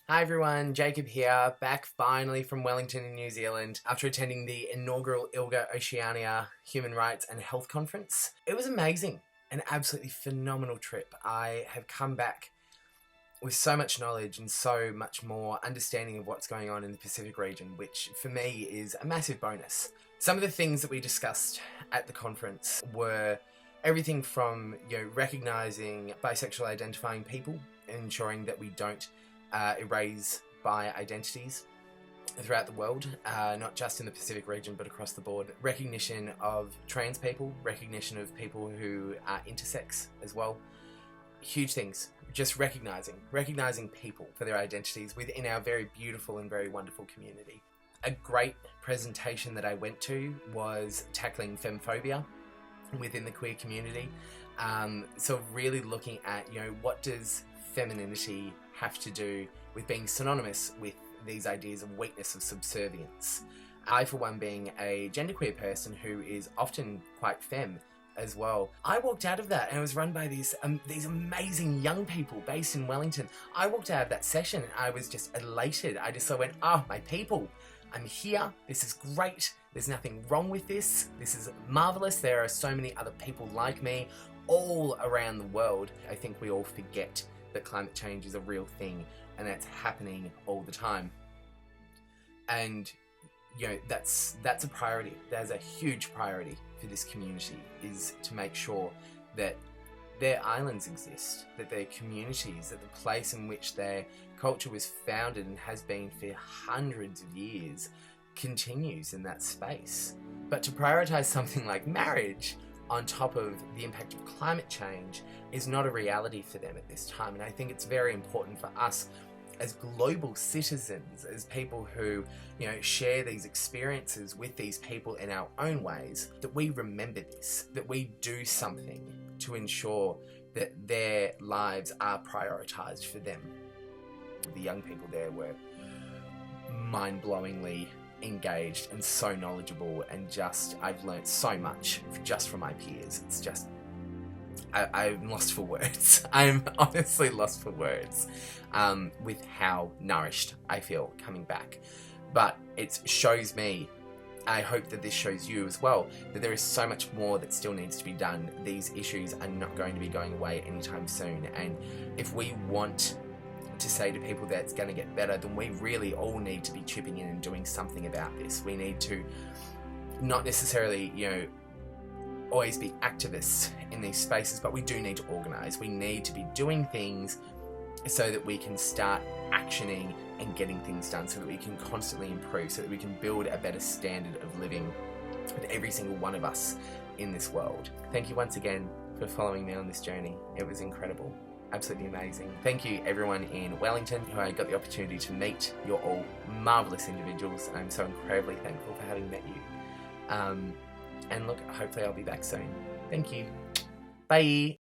Hi everyone, Jacob here, back finally from Wellington in New Zealand after attending the inaugural ILGA Oceania Human Rights and Health Conference. It was amazing, an absolutely phenomenal trip. I have come back with so much knowledge and so much more understanding of what's going on in the Pacific region, which for me is a massive bonus. Some of the things that we discussed at the conference were everything from recognising bisexual identifying people, ensuring that we don't erase bi identities throughout the world, not just in the Pacific region but across the board. Recognition of trans people, recognition of people who are intersex as well. Huge things. Just recognizing people for their identities within our very beautiful and very wonderful community. A great presentation that I went to was tackling femphobia within the queer community. So really looking at, what does femininity have to do with being synonymous with these ideas of weakness, of subservience. I, for one, being a genderqueer person who is often quite femme as well, I walked out of that and it was run by these amazing young people based in Wellington. I walked out of that session and I was just elated. I went, oh, my people, I'm here, this is great, there's nothing wrong with this, this is marvellous, there are so many other people like me all around the world. I think we all forget that climate change is a real thing and that's happening all the time. And that's a priority. There's a huge priority for this community, is to make sure that their islands exist, that their communities, that the place in which their culture was founded and has been for hundreds of years continues in that space. But to prioritize something like marriage on top of the impact of climate change is not a reality for them at this time. And I think it's very important for us as global citizens, as people who, share these experiences with these people in our own ways, that we remember this, that we do something to ensure that their lives are prioritized for them. The young people there were mind-blowingly engaged and so knowledgeable, and I've learnt so much just from my peers. It's just, I'm lost for words. I'm honestly lost for words with how nourished I feel coming back. But it shows me, I hope that this shows you as well, that there is so much more that still needs to be done. These issues are not going to be going away anytime soon, and if we want to say to people that it's going to get better, then we really all need to be chipping in and doing something about this. We need to not necessarily, always be activists in these spaces, but we do need to organise. We need to be doing things so that we can start actioning and getting things done, so that we can constantly improve, so that we can build a better standard of living with every single one of us in this world. Thank you once again for following me on this journey. It was incredible. Absolutely amazing. Thank you everyone in Wellington who I got the opportunity to meet. You're all marvellous individuals. I'm so incredibly thankful for having met you. And look, hopefully I'll be back soon. Thank you. Bye.